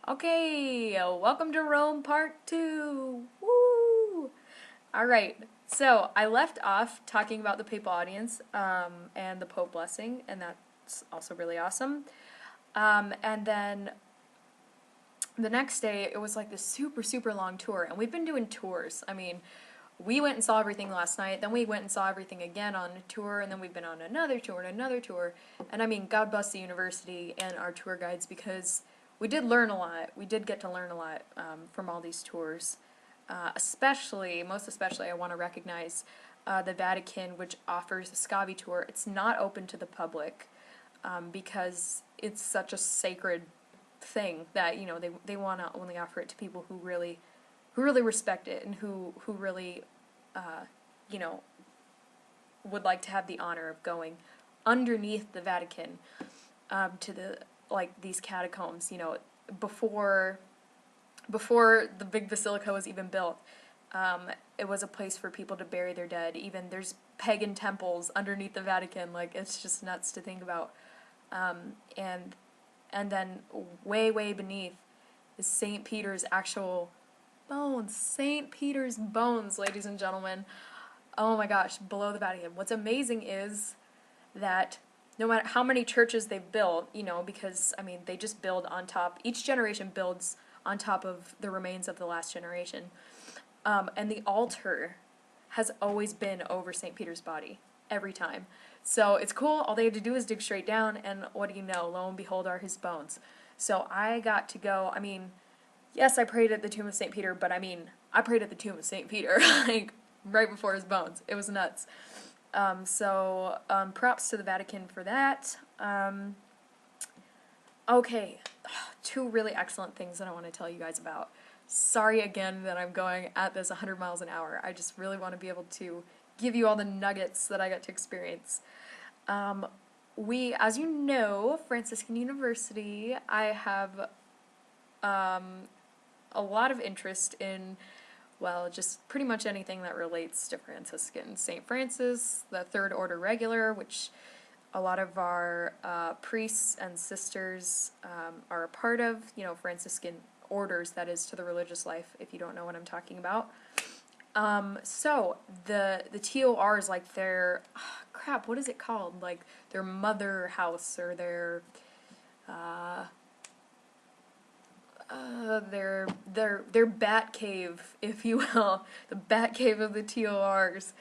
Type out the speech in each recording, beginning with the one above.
Okay, welcome to Rome Part 2. Woo! Alright, so I left off talking about the papal audience and the Pope blessing, and that's also really awesome. And then the next day, it was like this super, super long tour, and we've been doing tours. I mean, we went and saw everything last night, then we went and saw everything again on a tour, and then we've been on another tour and another tour. And I mean, God bless the university and our tour guides because we did learn a lot. We did get to learn a lot from all these tours. Most especially, I want to recognize the Vatican, which offers a Scavi tour. It's not open to the public because it's such a sacred thing that they want to only offer it to people who really respect it and who really you know would like to have the honor of going underneath the Vatican to these catacombs, before the big basilica was even built. It was a place for people to bury their dead. Even there's pagan temples underneath the Vatican. Like, it's just nuts to think about. And then way beneath is St. Peter's actual bones. St. Peter's bones, ladies and gentlemen. Oh my gosh, below the Vatican. What's amazing is that no matter how many churches they've built, because, I mean, they just build on top. Each generation builds on top of the remains of the last generation. And the altar has always been over St. Peter's body, every time. So it's cool. All they had to do is dig straight down, and what do you know? Lo and behold are his bones. So I got to go. I mean, yes, I prayed at the tomb of St. Peter, but I mean, I prayed at the tomb of St. Peter, like, right before his bones. It was nuts. Props to the Vatican for that. Okay, two really excellent things that I want to tell you guys about. Sorry again that I'm going at this 100 miles an hour. I just really want to be able to give you all the nuggets that I got to experience. As you know, Franciscan University, I have a lot of interest in, well, just pretty much anything that relates to Franciscan. St. Francis, the Third Order Regular, which a lot of our priests and sisters are a part of, Franciscan orders, that is, to the religious life, if you don't know what I'm talking about. So the TOR is like their, what is it called? Like their mother house, or their bat cave, if you will, the bat cave of the TORs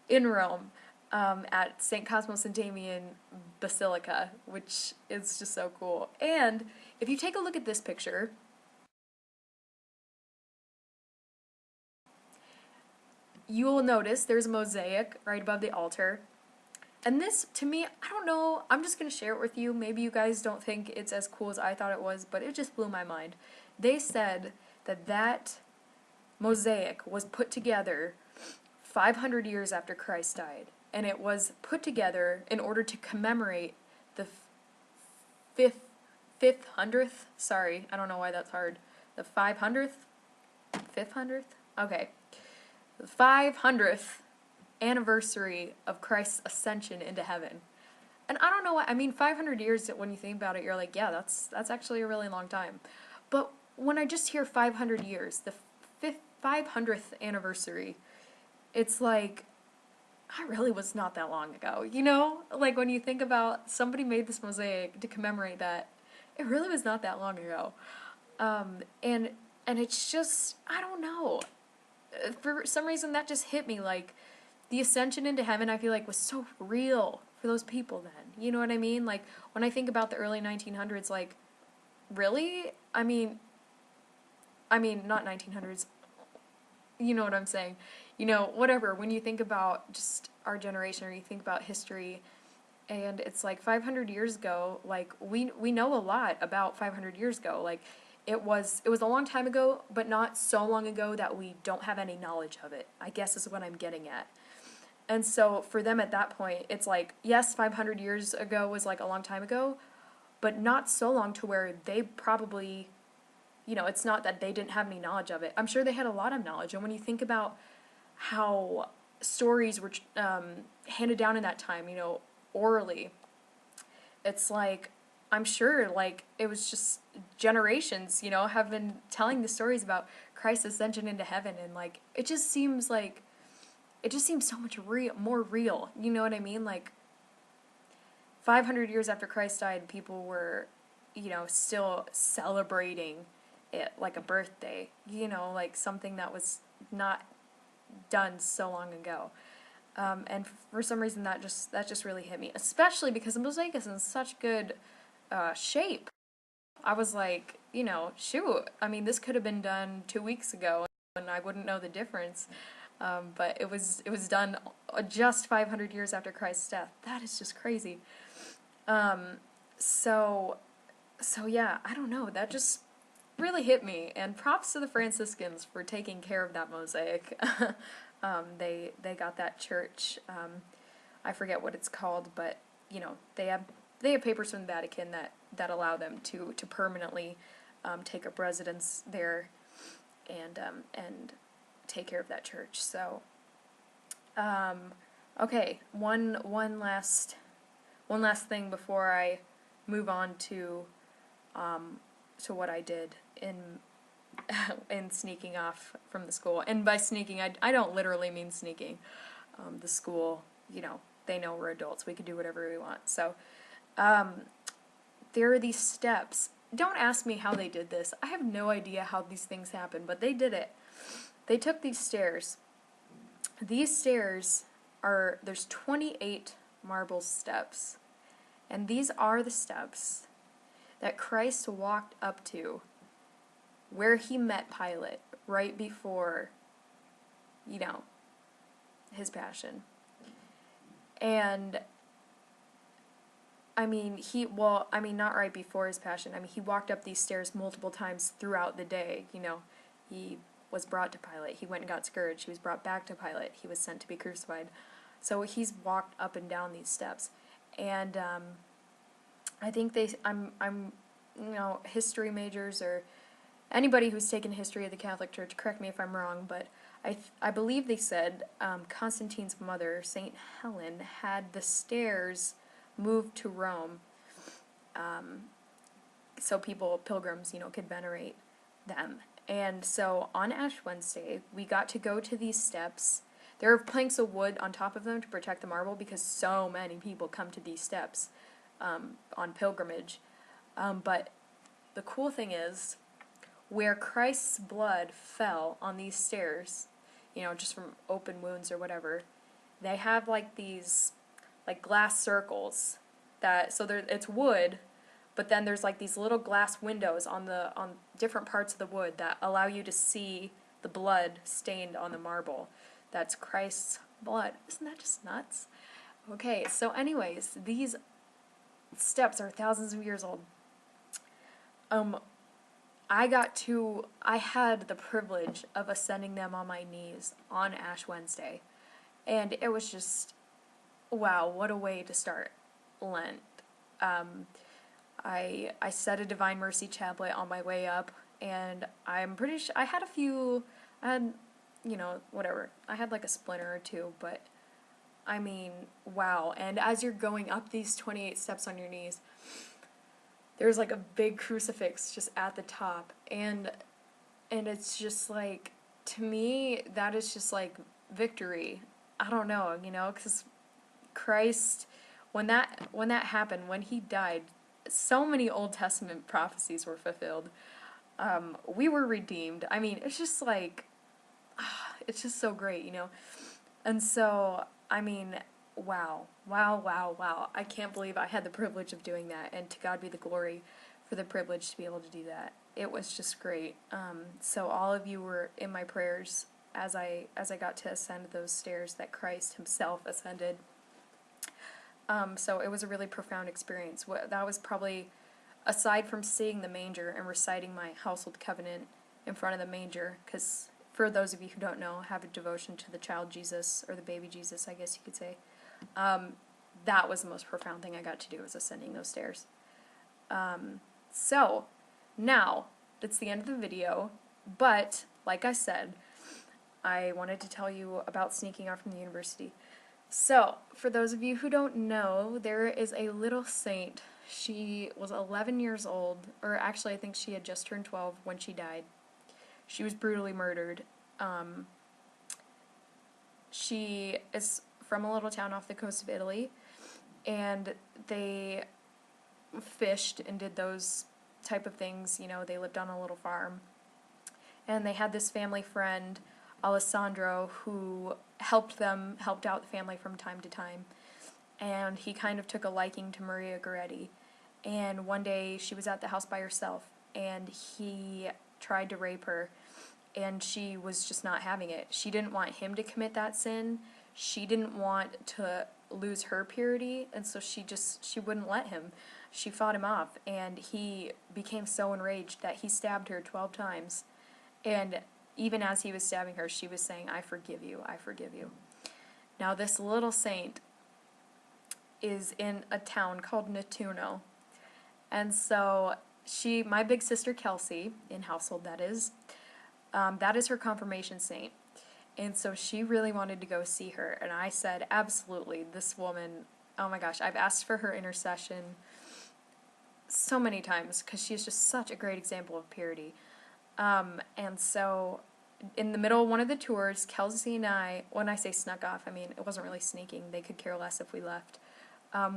in Rome, at St. Cosmos and Damian Basilica, which is just so cool. And if you take a look at this picture, you will notice there's a mosaic right above the altar. And this, to me, I don't know, I'm just going to share it with you. Maybe you guys don't think it's as cool as I thought it was, but it just blew my mind. They said that mosaic was put together 500 years after Christ died. And it was put together in order to commemorate the 500th? Sorry, I don't know why that's hard. The 500th? 500th? Okay. The 500th anniversary of Christ's ascension into heaven. And I don't know why, I mean, 500 years, when you think about it, you're like, yeah, that's actually a really long time. But when I just hear 500 years, the 500th anniversary, it's like, I really was not that long ago, Like, when you think about somebody made this mosaic to commemorate that, it really was not that long ago. And it's just, I don't know. For some reason, that just hit me, like, the ascension into heaven, I feel like, was so real for those people then. You know what I mean? Like, when I think about the early 1900s, like, really? I mean, not 1900s. You know what I'm saying? Whatever. When you think about just our generation, or you think about history, and it's like 500 years ago, like, we know a lot about 500 years ago. Like, it was a long time ago, but not so long ago that we don't have any knowledge of it, I guess is what I'm getting at. And so for them at that point, it's like, yes, 500 years ago was like a long time ago, but not so long to where they probably, it's not that they didn't have any knowledge of it. I'm sure they had a lot of knowledge. And when you think about how stories were handed down in that time, orally, it's like, I'm sure, like, it was just generations, you know, have been telling the stories about Christ's ascension into heaven, and, like, it just seems so much more real, you know what I mean? Like, 500 years after Christ died, people were, you know, still celebrating it like a birthday, you know, like something that was not done so long ago. And for some reason that just really hit me, especially because the mosaic is in such good shape. I was like, you know, shoot, I mean, this could have been done 2 weeks ago and I wouldn't know the difference. But it was done just 500 years after Christ's death. That is just crazy. Um, so so yeah, I don't know. That just really hit me. And props to the Franciscans for taking care of that mosaic. They got that church. I forget what it's called, but you know they have papers from the Vatican that allow them to permanently take up residence there and take care of that church. So okay, one last thing before I move on to what I did in sneaking off from the school. And by sneaking, I don't literally mean sneaking. The school, you know, they know we're adults. We can do whatever we want. So there are these steps. Don't ask me how they did this. I have no idea how these things happen, but they did it. They took these stairs. These stairs there's 28 marble steps. And these are the steps that Christ walked up to where he met Pilate right before, you know, his passion. And I mean, not right before his passion. I mean, he walked up these stairs multiple times throughout the day, you know. He was brought to Pilate. He went and got scourged. He was brought back to Pilate. He was sent to be crucified. So he's walked up and down these steps. And I think I'm you know, history majors or anybody who's taken history of the Catholic Church, correct me if I'm wrong, but I believe they said Constantine's mother, Saint Helen, had the stairs moved to Rome, so pilgrims, you know, could venerate them. And so on Ash Wednesday, we got to go to these steps. There are planks of wood on top of them to protect the marble because so many people come to these steps on pilgrimage. But the cool thing is, where Christ's blood fell on these stairs, you know, just from open wounds or whatever, they have like these like glass circles it's wood, but then there's like these little glass windows on different parts of the wood that allow you to see the blood stained on the marble. That's Christ's blood. Isn't that just nuts? Okay, so anyways, these steps are thousands of years old. I had the privilege of ascending them on my knees on Ash Wednesday. And it was just, wow, what a way to start Lent. I said a Divine Mercy chaplet on my way up, and I'm pretty sure I had, you know, whatever. I had like a splinter or two, but I mean, wow. And as you're going up these 28 steps on your knees, there's like a big crucifix just at the top, and it's just like, to me, that is just like victory. I don't know, you know, because Christ, when that happened, when he died, so many Old Testament prophecies were fulfilled. We were redeemed. I mean, it's just like, it's just so great, you know. And so, I mean, wow. I can't believe I had the privilege of doing that, and to God be the glory for the privilege to be able to do that. It was just great. So all of you were in my prayers as I got to ascend those stairs that Christ himself ascended. So it was a really profound experience. That was probably, aside from seeing the manger and reciting my household covenant in front of the manger, because for those of you who don't know, have a devotion to the child Jesus, or the baby Jesus, I guess you could say. That was the most profound thing I got to do, was ascending those stairs. So, now, that's the end of the video, but, like I said, I wanted to tell you about sneaking off from the university. So, for those of you who don't know, there is a little saint She was 11 years old, or actually I think she had just turned 12 when she died. She was brutally murdered. Um, she is from a little town off the coast of Italy, and they fished and did those type of things. You know, they lived on a little farm. And they had this family friend, Alessandro, who helped out the family from time to time. And he kind of took a liking to Maria Goretti. And one day she was at the house by herself, and he tried to rape her, and she was just not having it. She didn't want him to commit that sin. She didn't want to lose her purity, and so she wouldn't let him. She fought him off, and he became so enraged that he stabbed her 12 times. And even as he was stabbing her, she was saying, "I forgive you, I forgive you." Now this little saint is in a town called Nettuno. And so my big sister Kelsey, in household that is her confirmation saint. And so she really wanted to go see her. And I said, absolutely, this woman, oh my gosh, I've asked for her intercession so many times because she is just such a great example of purity. And so in the middle of one of the tours, Kelsey and I, when I say snuck off, I mean, it wasn't really sneaking. They could care less if we left.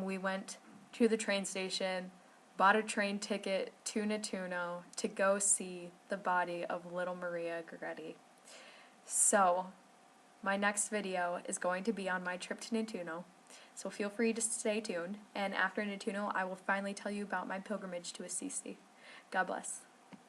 We went to the train station, bought a train ticket to Nettuno to go see the body of little Maria Goretti. So, my next video is going to be on my trip to Nettuno, so feel free to stay tuned, and after Nettuno, I will finally tell you about my pilgrimage to Assisi. God bless.